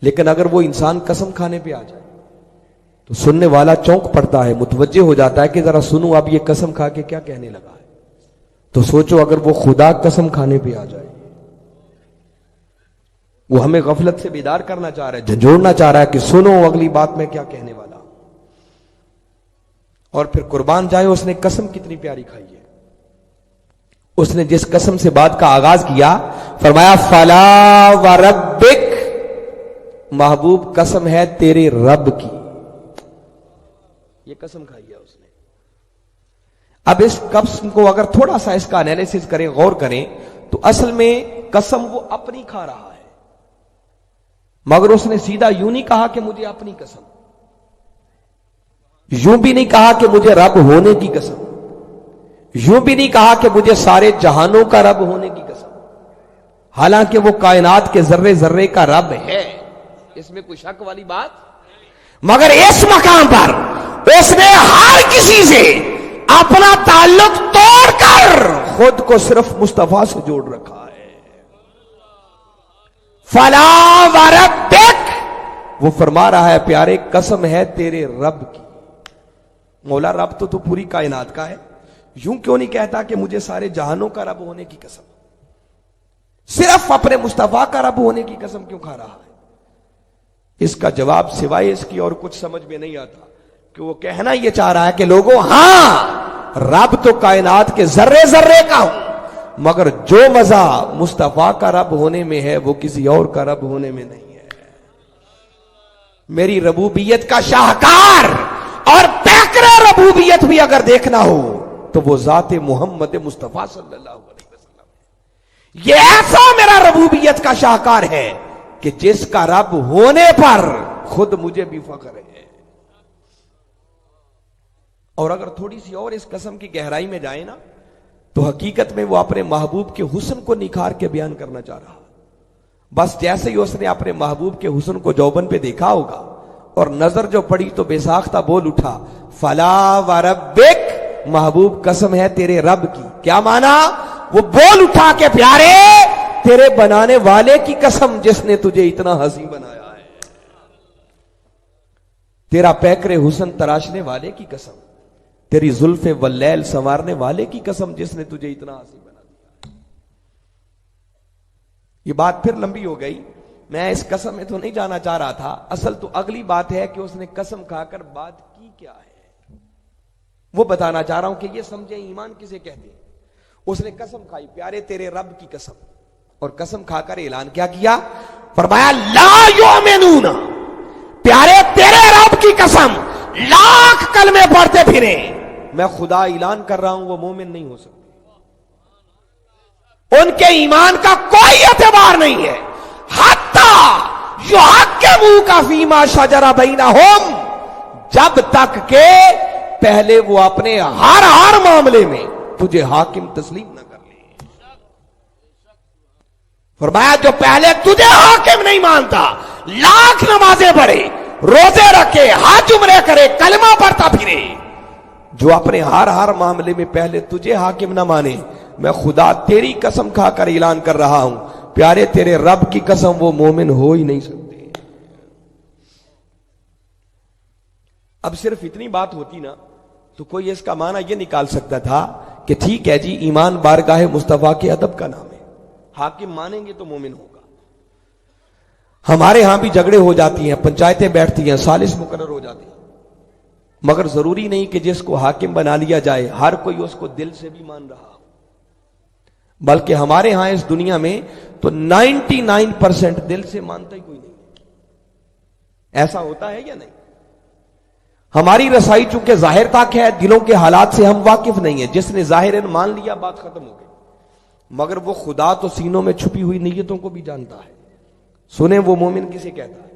لیکن اگر وہ انسان قسم کھانے پہ آ جائے تو سننے والا چونک پڑتا ہے، متوجہ ہو جاتا ہے کہ ذرا سنو اب یہ قسم کھا کے کیا کہنے لگا ہے۔ تو سوچو اگر وہ خدا قسم کھانے پہ آ جائے، وہ ہمیں غفلت سے بیدار کرنا چاہ رہا ہے، جھنجھوڑنا چاہ رہا ہے کہ سنو اگلی بات میں کیا کہنے والا، اور پھر قربان جائے اس نے قسم کتنی پیاری کھائی ہے۔ اس نے جس قسم سے بات کا آغاز کیا، فرمایا فلا وربک، محبوب قسم ہے تیرے رب کی، یہ قسم کھائی ہے اس نے۔ اب اس قسم کو اگر تھوڑا سا اس کا انالیسس کریں، غور کریں، تو اصل میں قسم وہ اپنی کھا رہا ہے، مگر اس نے سیدھا یوں نہیں کہا کہ مجھے اپنی قسم، یوں بھی نہیں کہا کہ مجھے رب ہونے کی قسم، یوں بھی نہیں کہا کہ مجھے سارے جہانوں کا رب ہونے کی قسم، حالانکہ وہ کائنات کے ذرے ذرے کا رب ہے، اس میں کوئی شک والی بات، مگر اس مقام پر اس نے ہر کسی سے اپنا تعلق توڑ کر خود کو صرف مصطفیٰ سے جوڑ رکھا ہے۔ فلا وربک، وہ فرما رہا ہے پیارے قسم ہے تیرے رب کی۔ مولا رب تو پوری کائنات کا ہے، یوں کیوں نہیں کہتا کہ مجھے سارے جہانوں کا رب ہونے کی قسم، صرف اپنے مصطفیٰ کا رب ہونے کی قسم کیوں کھا رہا ہے؟ اس کا جواب سوائے اس کی اور کچھ سمجھ میں نہیں آتا کہ وہ کہنا یہ چاہ رہا ہے کہ لوگوں ہاں رب تو کائنات کے ذرے ذرے کا ہوں، مگر جو مزہ مصطفیٰ کا رب ہونے میں ہے وہ کسی اور کا رب ہونے میں نہیں ہے۔ میری ربوبیت کا شاہکار اور پیکر ربوبیت بھی اگر دیکھنا ہو تو وہ ذات محمد مصطفیٰ صلی اللہ علیہ وسلم، یہ ایسا میرا ربوبیت کا شاہکار ہے کہ جس کا رب ہونے پر خود مجھے بھی فخر ہے۔ اور اگر تھوڑی سی اور اس قسم کی گہرائی میں جائیں نا تو حقیقت میں وہ اپنے محبوب کے حسن کو نکھار کے بیان کرنا چاہ رہا، بس جیسے ہی اس نے اپنے محبوب کے حسن کو جوبن پہ دیکھا ہوگا اور نظر جو پڑی تو بے ساختہ بول اٹھا فلا وربک، محبوب قسم ہے تیرے رب کی۔ کیا مانا؟ وہ بول اٹھا کہ پیارے تیرے بنانے والے کی قسم جس نے تجھے اتنا حسین بنایا ہے، تیرا پیکر حسن تراشنے والے کی قسم، تیری زلف واللیل سنوارنے والے کی قسم جس نے تجھے اتنا حسین بنا دیا۔ یہ بات پھر لمبی ہو گئی، میں اس قسم میں تو نہیں جانا چاہ رہا تھا، اصل تو اگلی بات ہے کہ اس نے قسم کھا کر بات کی کیا ہے، وہ بتانا چاہ رہا ہوں کہ یہ سمجھیں ایمان کسے کہتے ہیں۔ اس نے قسم کھائی پیارے تیرے رب کی قسم، اور قسم کھا کر اعلان کیا کیا؟ فرمایا لا یؤمنون، پیارے تیرے رب کی قسم لاکھ کلمے پڑھتے پھرے، میں خدا اعلان کر رہا ہوں وہ مومن نہیں ہو سکتے، ان کے ایمان کا کوئی اعتبار نہیں ہے، حتی یحکموک فیما شجر بینہم، جب تک کہ پہلے وہ اپنے ہر معاملے میں تجھے حاکم تسلیم نہ کر لے۔ فرمایا جو پہلے تجھے حاکم نہیں مانتا، لاکھ نمازیں پڑھے، روزے رکھے، حج عمرے کرے، کلمہ پڑھتا پھرے، جو اپنے ہر معاملے میں پہلے تجھے حاکم نہ مانے، میں خدا تیری قسم کھا کر اعلان کر رہا ہوں پیارے تیرے رب کی قسم وہ مومن ہو ہی نہیں سکتے۔ اب صرف اتنی بات ہوتی نا تو کوئی اس کا معنی یہ نکال سکتا تھا کہ ٹھیک ہے جی ایمان بارگاہ مصطفیٰ کے ادب کا نام ہے، حاکم مانیں گے تو مومن ہوگا، ہمارے ہاں بھی جھگڑے ہو جاتی ہیں، پنچایتیں بیٹھتی ہیں، سالس مقرر ہو جاتی ہیں، مگر ضروری نہیں کہ جس کو حاکم بنا لیا جائے ہر کوئی اس کو دل سے بھی مان رہا ہو، بلکہ ہمارے ہاں اس دنیا میں تو 99% دل سے مانتا ہی کوئی نہیں۔ ایسا ہوتا ہے یا نہیں؟ ہماری رسائی چونکہ ظاہر تک ہے، دلوں کے حالات سے ہم واقف نہیں ہیں۔ جس نے ظاہراً مان لیا بات ختم ہو گئی، مگر وہ خدا تو سینوں میں چھپی ہوئی نیتوں کو بھی جانتا ہے۔ سنیں وہ مومن کسے کہتا ہے؟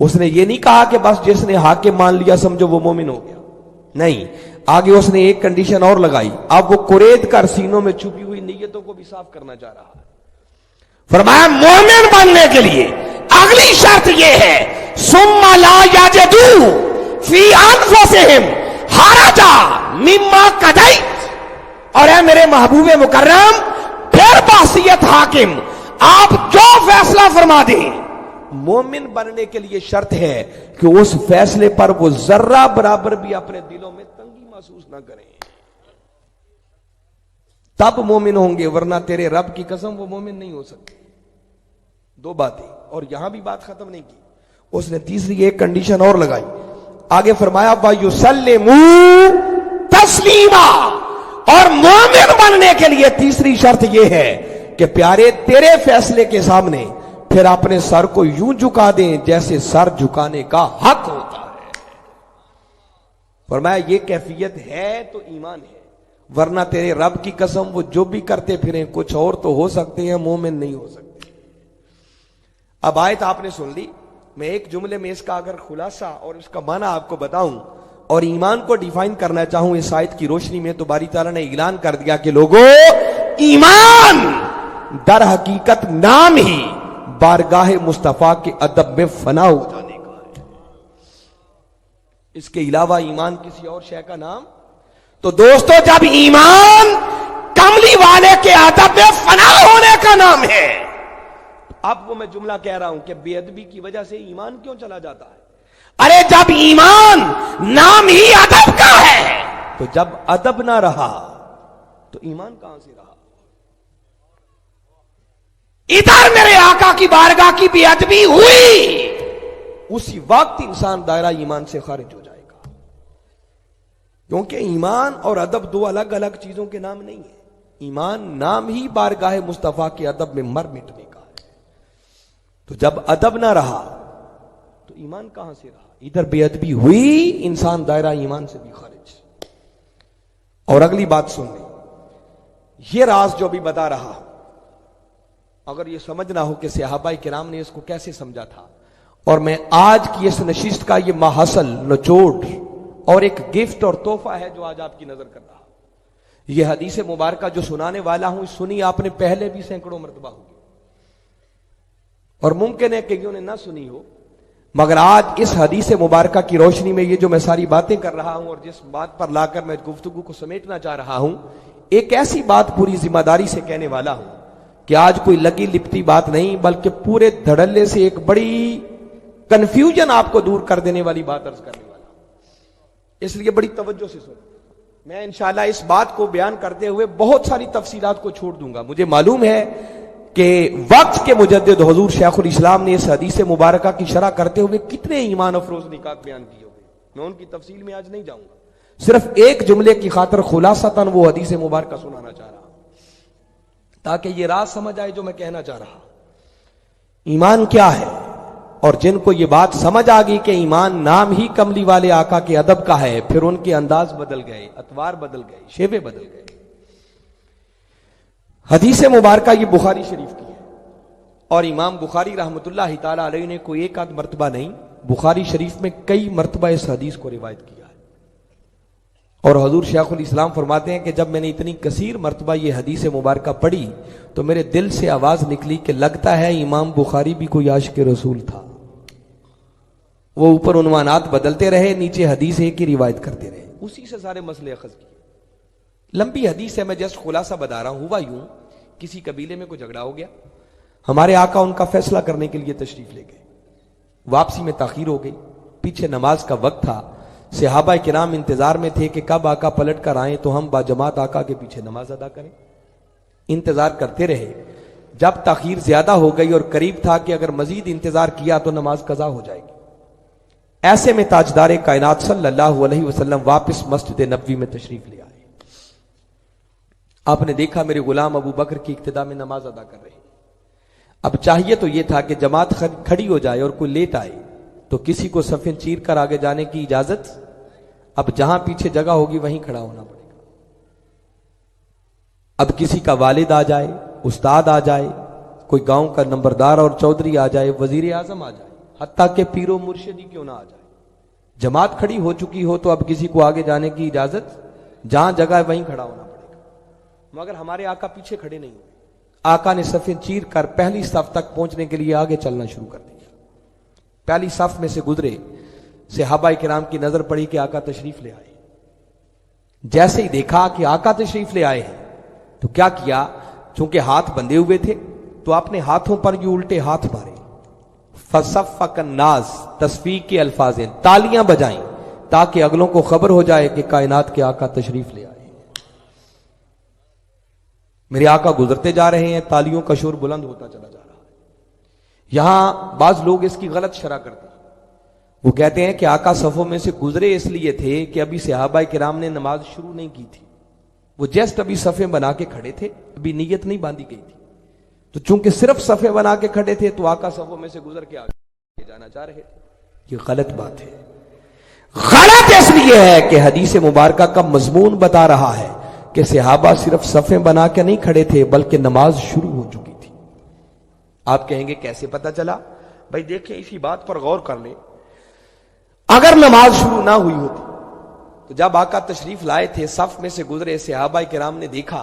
اس نے یہ نہیں کہا کہ بس جس نے حاکم مان لیا سمجھو وہ مومن ہو گیا، نہیں، آگے اس نے ایک کنڈیشن اور لگائی، اب وہ قرید کر سینوں میں چھپی ہوئی نیتوں کو بھی صاف کرنا چاہ رہا ہے۔ فرمایا مومن بننے کے لیے اگلی شرط یہ ہے ثم لا یجدوا فی انفسہم حرجا مما قضیت، اور اے میرے محبوب مکرم پھر بحثیت حاکم آپ جو فیصلہ فرما دیں، مومن بننے کے لیے شرط ہے کہ اس فیصلے پر وہ ذرہ برابر بھی اپنے دلوں میں تنگی محسوس نہ کریں، تب مومن ہوں گے، ورنہ تیرے رب کی قسم وہ مومن نہیں ہو سکتے۔ دو باتیں، اور یہاں بھی بات ختم نہیں کی، اس نے تیسری ایک کنڈیشن اور لگائی، آگے فرمایا وَيُسَلِّمُوا تَسْلِيمًا، اور مومن بننے کے لیے تیسری شرط یہ ہے کہ پیارے تیرے فیصلے کے سامنے پھر اپنے سر کو یوں جھکا دیں جیسے سر جھکانے کا حق ہوتا ہے۔ فرمایا یہ کیفیت ہے تو ایمان ہے، ورنہ تیرے رب کی قسم وہ جو بھی کرتے پھریں کچھ اور تو ہو سکتے ہیں، مومن نہیں ہو سکتے۔ اب آیت آپ نے سن لی، میں ایک جملے میں اس کا اگر خلاصہ اور اس کا معنی آپ کو بتاؤں اور ایمان کو ڈیفائن کرنا چاہوں اس آیت کی روشنی میں، تو باری تعالیٰ نے اعلان کر دیا کہ لوگوں، ایمان در حقیقت نام ہی بارگاہ مصطفیٰ کے ادب میں فنا ہو جانے کا ہے، اس کے علاوہ ایمان کسی اور شے کا نام۔ تو دوستو جب ایمان کملی والے کے ادب میں فنا ہونے کا نام ہے، اب وہ میں جملہ کہہ رہا ہوں کہ بے ادبی کی وجہ سے ایمان کیوں چلا جاتا ہے؟ ارے جب ایمان نام ہی ادب کا ہے تو جب ادب نہ رہا تو ایمان کہاں سے رہا؟ ادھر میرے آقا کی بارگاہ کی بے ادبی ہوئی، اسی وقت انسان دائرہ ایمان سے خارج ہو جائے گا، کیونکہ ایمان اور ادب دو الگ الگ چیزوں کے نام نہیں ہیں۔ ایمان نام ہی بارگاہ مصطفیٰ کے ادب میں مر مٹنے کا ہے، تو جب ادب نہ رہا تو ایمان کہاں سے رہا؟ ادھر بے ادبی ہوئی، انسان دائرہ ایمان سے بھی خارج۔ اور اگلی بات سن لیں، یہ راز جو بھی بتا رہا ہوں، اگر یہ سمجھنا ہو کہ صحابہ کرام نے اس کو کیسے سمجھا تھا، اور میں آج کی اس نشست کا یہ ماحصل نچوڑ اور ایک گفٹ اور تحفہ ہے جو آج آپ کی نظر کر رہا ہوں، یہ حدیث مبارکہ جو سنانے والا ہوں سنی آپ نے پہلے بھی سینکڑوں مرتبہ ہوگی، اور ممکن ہے کہ انہوں نے نہ سنی ہو، مگر آج اس حدیث مبارکہ کی روشنی میں یہ جو میں ساری باتیں کر رہا ہوں اور جس بات پر لا کر میں گفتگو کو سمیٹنا چاہ رہا ہوں، ایک ایسی بات پوری ذمہ داری سے کہنے والا ہوں کہ آج کوئی لگی لپٹی بات نہیں، بلکہ پورے دھڑلے سے ایک بڑی کنفیوژن آپ کو دور کر دینے والی بات عرض کرنے والا ہوں، اس لیے بڑی توجہ سے سنیں۔ میں انشاءاللہ اس بات کو بیان کرتے ہوئے بہت ساری تفصیلات کو چھوڑ دوں گا، مجھے معلوم ہے کہ وقت کے مجدد حضور شیخ الاسلام نے اس حدیث مبارکہ کی شرح کرتے ہوئے کتنے ایمان افروز نکات بیان کیے ہوئے، میں ان کی تفصیل میں آج نہیں جاؤں گا، صرف ایک جملے کی خاطر خلاصتاً وہ حدیث مبارکہ سنانا چاہ رہا ہوں تاکہ یہ راز سمجھ آئے جو میں کہنا چاہ رہا ہوں۔ ایمان کیا ہے؟ اور جن کو یہ بات سمجھ آ گئی کہ ایمان نام ہی کملی والے آقا کے ادب کا ہے، پھر ان کے انداز بدل گئے، اطوار بدل گئے، شیوے بدل گئے۔ حدیث مبارکہ یہ بخاری شریف کی ہے، اور امام بخاری رحمۃ اللہ تعالی علیہ نے کوئی ایک آدھ مرتبہ نہیں، بخاری شریف میں کئی مرتبہ اس حدیث کو روایت کیا ہے، اور حضور شیخ الاسلام فرماتے ہیں کہ جب میں نے اتنی کثیر مرتبہ یہ حدیث مبارکہ پڑھی تو میرے دل سے آواز نکلی کہ لگتا ہے امام بخاری بھی کوئی عاشق رسول تھا، وہ اوپر عنوانات بدلتے رہے، نیچے حدیث ایک ہی روایت کرتے رہے، اسی سے سارے مسئلے اخذ کیے۔ لمبی حدیث ہے، میں جسٹ خلاصہ بتا رہا ہوں۔ ہوا یوں، کسی قبیلے میں کوئی جھگڑا ہو گیا، ہمارے آقا ان کا فیصلہ کرنے کے لیے تشریف لے گئے، واپسی میں تاخیر ہو گئی، پیچھے نماز کا وقت تھا، صحابہ کرام انتظار میں تھے کہ کب آقا پلٹ کر آئیں تو ہم با جماعت آقا کے پیچھے نماز ادا کریں، انتظار کرتے رہے۔ جب تاخیر زیادہ ہو گئی اور قریب تھا کہ اگر مزید انتظار کیا تو نماز قضا ہو جائے گی، ایسے میں تاجدار کائنات صلی اللہ علیہ وسلم واپس مسجد نبوی میں تشریف لے آئے۔ آپ نے دیکھا میرے غلام ابو بکر کی اقتداء میں نماز ادا کر رہے ہیں۔ اب چاہیے تو یہ تھا کہ جماعت کھڑی ہو جائے اور کوئی لیٹ آئے تو کسی کو صفیں چیر کر آگے جانے کی اجازت، اب جہاں پیچھے جگہ ہوگی وہیں کھڑا ہونا پڑے گا۔ اب کسی کا والد آ جائے، استاد آ جائے، کوئی گاؤں کا نمبردار اور چودھری آ جائے، وزیر اعظم آ جائے، حتیٰ کہ پیر و مرشدی کیوں نہ آ جائے، جماعت کھڑی ہو چکی ہو تو اب کسی کو آگے جانے کی اجازت، جہاں جگہ ہے وہیں کھڑا ہونا پڑے گا۔ مگر ہمارے آقا پیچھے کھڑے نہیں ہوئے، آقا نے صفیں چیر کر پہلی صف تک پہنچنے کے لیے آگے چلنا شروع کر دیا۔ پہلی صف میں سے گزرے، صحابہ کرام کی نظر پڑی کہ آقا تشریف لے آئے۔ جیسے ہی دیکھا کہ آقا تشریف لے آئے ہیں تو کیا کیا، چونکہ ہاتھ بندھے ہوئے تھے تو اپنے ہاتھوں پر یہ الٹے ہاتھ مارے، فصفق الناس، تصفیق کے الفاظ ہیں، تالیاں بجائیں تاکہ اگلوں کو خبر ہو جائے کہ کائنات کے آقا تشریف لے آئے۔ میرے آقا گزرتے جا رہے ہیں، تالیوں کا شور بلند ہوتا چلا جا رہا ہے۔ یہاں بعض لوگ اس کی غلط شرح کرتے ہیں، وہ کہتے ہیں کہ آقا صفوں میں سے گزرے اس لیے تھے کہ ابھی صحابہ کرام نے نماز شروع نہیں کی تھی، وہ جسٹ ابھی صفیں بنا کے کھڑے تھے، ابھی نیت نہیں باندھی گئی تھی، تو چونکہ صرف صفیں بنا کے کھڑے تھے تو آقا صفوں میں سے گزر کے آگے جانا چاہ رہے تھے۔ یہ غلط بات ہے، غلط اس لیے ہے کہ حدیث مبارکہ کا مضمون بتا رہا ہے کہ صحابہ صرف صفیں بنا کے نہیں کھڑے تھے بلکہ نماز شروع ہو چکی تھی۔ آپ کہیں گے کیسے پتا چلا؟ بھائی دیکھیں، اسی بات پر غور کر لیں، اگر نماز شروع نہ ہوئی ہوتی تو جب آقا تشریف لائے تھے، صف میں سے گزرے، صحابہ کرام نے دیکھا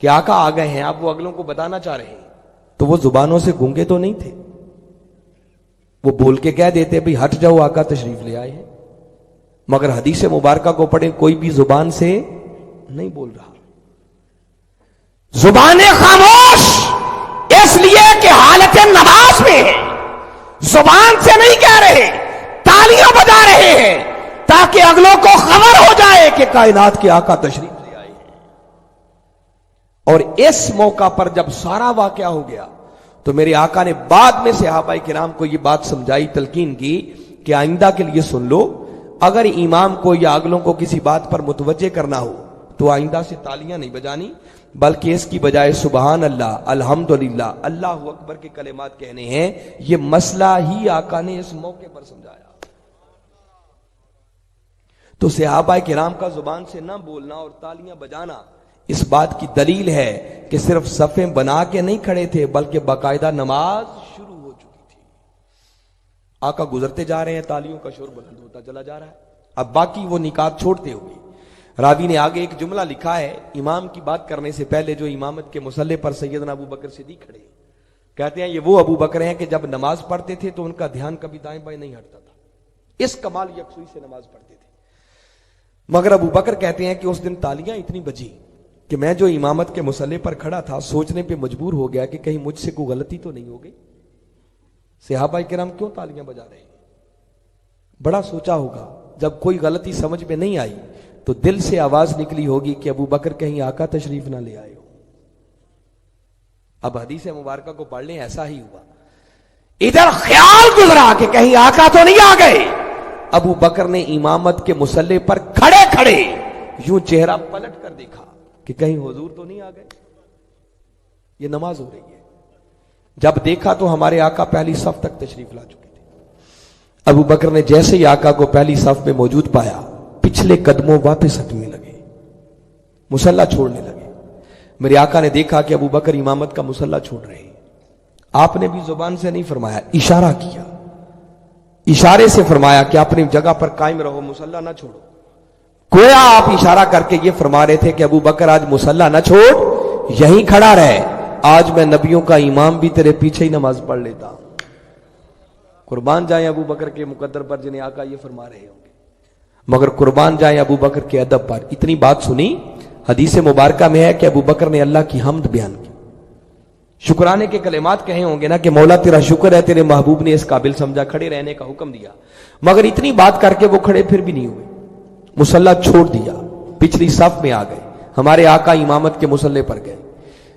کہ آقا آ گئے ہیں، اب وہ اگلوں کو بتانا چاہ رہے ہیں، تو وہ زبانوں سے گونگے تو نہیں تھے، وہ بول کے کہہ دیتے بھئی ہٹ جاؤ، آقا تشریف لے آئے ہیں۔ مگر حدیث مبارکہ کو پڑھیں، کوئی بھی زبان سے نہیں بول رہا، زبانیں خاموش، اس لیے کہ حالت نماز میں ہے، زبان سے نہیں کہہ رہے، تالیاں بجا رہے ہیں تاکہ اگلوں کو خبر ہو جائے کہ کائنات کے آقا تشریف لے آئے ہیں۔ اور اس موقع پر جب سارا واقعہ ہو گیا تو میرے آقا نے بعد میں صحابہ کرام کو یہ بات سمجھائی، تلقین کی کہ آئندہ کے لیے سن لو، اگر امام کو یا اگلوں کو کسی بات پر متوجہ کرنا ہو تو آئندہ سے تالیاں نہیں بجانی، بلکہ اس کی بجائے سبحان اللہ، الحمدللہ، اللہ اکبر کے کلمات کہنے ہیں۔ یہ مسئلہ ہی آقا نے اس موقع پر سمجھایا۔ تو صحابہ کرام کا زبان سے نہ بولنا اور تالیاں بجانا اس بات کی دلیل ہے کہ صرف صفیں بنا کے نہیں کھڑے تھے بلکہ باقاعدہ نماز شروع ہو چکی تھی۔ آقا گزرتے جا رہے ہیں، تالیوں کا شور بلند ہوتا چلا جا رہا ہے۔ اب باقی وہ نکات چھوڑتے ہوئے راوی نے آگے ایک جملہ لکھا ہے، امام کی بات کرنے سے پہلے جو امامت کے مصلی پر سیدنا ابو بکر صدیق کھڑے، کہتے ہیں یہ وہ ابو بکر ہیں کہ جب نماز پڑھتے تھے تو ان کا دھیان کبھی دائیں بائیں نہیں ہٹتا تھا، اس کمال یکسوئی سے نماز پڑھتے تھے۔ مگر ابو بکر کہتے ہیں کہ اس دن تالیاں اتنی بجی کہ میں جو امامت کے مصلی پر کھڑا تھا سوچنے پہ مجبور ہو گیا کہ کہیں مجھ سے کوئی غلطی تو نہیں ہو گئی، صحابہ کرام کیوں تالیاں بجا رہے ہیں؟ بڑا سوچا ہوگا، جب کوئی غلطی سمجھ میں نہیں آئی تو دل سے آواز نکلی ہوگی کہ ابو بکر کہیں آقا تشریف نہ لے آئے ہو۔ اب حدیث مبارکہ کو پڑھ لیں، ایسا ہی ہوا، ادھر خیال گزرا کہ کہیں آقا تو نہیں آ گئے، ابو بکر نے امامت کے مصلی پر کھڑے کھڑے یوں چہرہ پلٹ کر دیکھا کہ کہیں حضور تو نہیں آ گئے، یہ نماز ہو رہی ہے۔ جب دیکھا تو ہمارے آقا پہلی صف تک تشریف لا چکے تھے۔ ابو بکر نے جیسے ہی آقا کو پہلی صف میں موجود پایا، پچھلے قدموں واپس ہٹنے لگے، مصلی چھوڑنے لگے۔ میرے آقا نے دیکھا کہ ابو بکر امامت کا مصلی چھوڑ رہے ہیں، آپ نے بھی زبان سے نہیں فرمایا، اشارہ کیا، اشارے سے فرمایا کہ اپنی جگہ پر قائم رہو، مصلی نہ چھوڑو۔ گویا آپ اشارہ کر کے یہ فرما رہے تھے کہ ابو بکر آج مصلی نہ چھوڑ، یہیں کھڑا رہے، آج میں نبیوں کا امام بھی تیرے پیچھے ہی نماز پڑھ لیتا ہوں۔ قربان جائیں ابو بکر کے مقدر پر جنہیں آقا یہ فرما رہے ہوں گے، مگر قربان جائیں ابو بکر کے ادب پر۔ اتنی بات سنی، حدیث مبارکہ میں ہے کہ ابو بکر نے اللہ کی حمد بیان کی، شکرانے کے کلمات کہے ہوں گے نا کہ مولا تیرا شکر ہے، تیرے محبوب نے اس قابل سمجھا، کھڑے رہنے کا حکم دیا، مگر اتنی بات کر کے وہ کھڑے پھر بھی نہیں ہوئے، مصلی چھوڑ دیا، پچھلی صف میں آ گئے، ہمارے آقا امامت کے مصلی پر گئے۔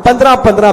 15-15,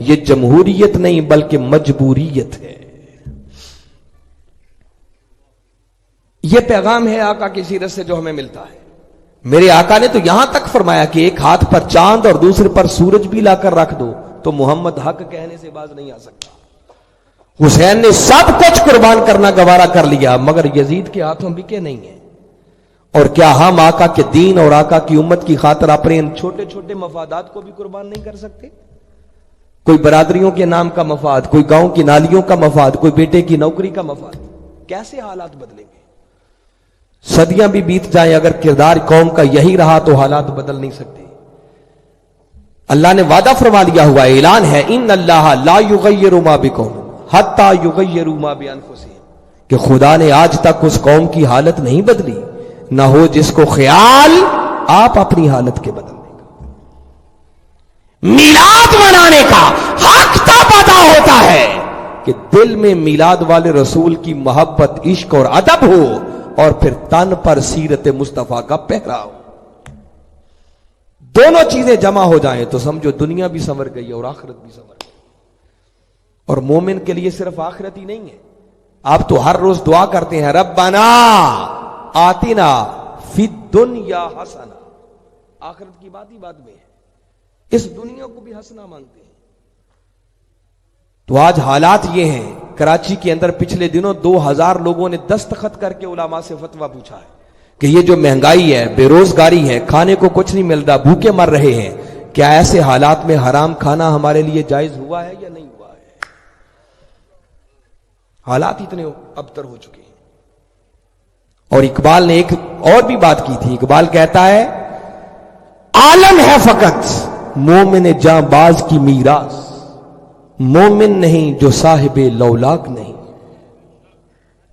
یہ جمہوریت نہیں بلکہ مجبوریت ہے. یہ پیغام ہے آقا کی سیرت سے جو ہمیں ملتا ہے. میرے آقا نے تو یہاں تک فرمایا کہ ایک ہاتھ پر چاند اور دوسرے پر سورج بھی لا کر رکھ دو تو محمد حق کہنے سے باز نہیں آ سکتا. حسین نے سب کچھ قربان کرنا گوارا کر لیا مگر یزید کے ہاتھوں بکے نہیں ہیں. اور کیا ہم آقا کے دین اور آقا کی امت کی خاطر اپنے ان چھوٹے چھوٹے مفادات کو بھی قربان نہیں کر سکتے؟ کوئی برادریوں کے نام کا مفاد، کوئی گاؤں کی نالیوں کا مفاد، کوئی بیٹے کی نوکری کا مفاد. کیسے حالات بدلیں گے؟ صدیاں بھی بیت جائیں اگر کردار قوم کا یہی رہا تو حالات بدل نہیں سکتے. اللہ نے وعدہ فرما لیا ہوا ہے، اعلان ہے، ان اللہ لا یغیر ما بقوم حتی یغیروا ما بانفسہم، کہ خدا نے آج تک اس قوم کی حالت نہیں بدلی نہ ہو جس کو خیال آپ اپنی حالت کے بدلنے کا. میلاد منانے کا حق تب ادا ہوتا ہے کہ دل میں میلاد والے رسول کی محبت، عشق اور ادب ہو اور پھر تن پر سیرت مصطفیٰ کا پہرا ہو. دونوں چیزیں جمع ہو جائیں تو سمجھو دنیا بھی سنور گئی اور آخرت بھی سنور گئی. اور مومن کے لیے صرف آخرت ہی نہیں ہے. آپ تو ہر روز دعا کرتے ہیں ربنا آتنا فی الدنیا حسنہ. آخرت کی بات ہی بات میں ہے، اس دنیا کو بھی حسنہ مانگتے ہیں. تو آج حالات یہ ہیں، کراچی کے اندر پچھلے دنوں 2000 لوگوں نے دستخط کر کے علماء سے فتویٰ پوچھا ہے کہ یہ جو مہنگائی ہے، بے روزگاری ہے، کھانے کو کچھ نہیں مل رہا، بھوکے مر رہے ہیں، کیا ایسے حالات میں حرام کھانا ہمارے لیے جائز ہوا ہے یا نہیں ہوا ہے؟ حالات اتنے ابتر ہو چکے ہیں. اور اقبال نے ایک اور بھی بات کی تھی. اقبال کہتا ہے عالم ہے فقط مومن جاں باز کی میراث، مومن نہیں جو صاحب لولاک نہیں.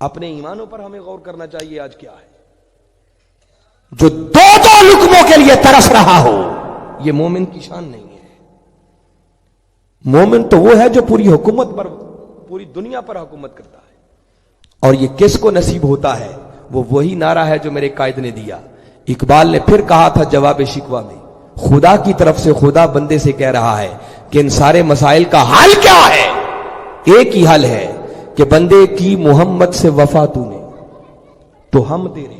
اپنے ایمانوں پر ہمیں غور کرنا چاہیے. آج کیا ہے جو دو لقموں کے لیے ترس رہا ہو، یہ مومن کی شان نہیں ہے. مومن تو وہ ہے جو پوری حکومت پر، پوری دنیا پر حکومت کرتا ہے. اور یہ کس کو نصیب ہوتا ہے؟ وہ وہی نعرہ ہے جو میرے قائد نے دیا. اقبال نے پھر کہا تھا جواب شکوہ میں، خدا کی طرف سے خدا بندے سے کہہ رہا ہے کہ ان سارے مسائل کا حل کیا ہے؟ ایک ہی حل ہے کہ بندے کی محمد سے وفا تو نے تو ہم تیرے،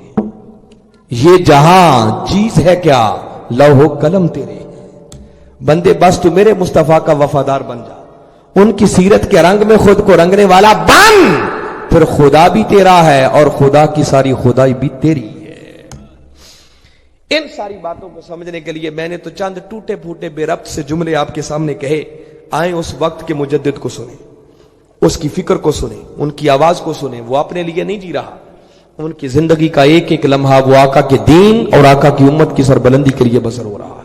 یہ جہاں چیز ہے کیا لوح و قلم تیرے. بندے بس تو میرے مصطفیٰ کا وفادار بن جا، ان کی سیرت کے رنگ میں خود کو رنگنے والا بن، پھر خدا بھی تیرا ہے اور خدا کی ساری خدائی بھی تیری ہے. ان ساری باتوں کو سمجھنے کے لیے میں نے تو چند ٹوٹے پھوٹے بے ربط سے جملے آپ کے سامنے کہے. آئیں اس وقت کے مجدد کو سنیں، اس کی فکر کو سنیں، ان کی آواز کو سنیں. وہ اپنے لیے نہیں جی رہا، ان کی زندگی کا ایک ایک لمحہ وہ آقا کے دین اور آقا کی امت کی سربلندی کے لیے بسر ہو رہا.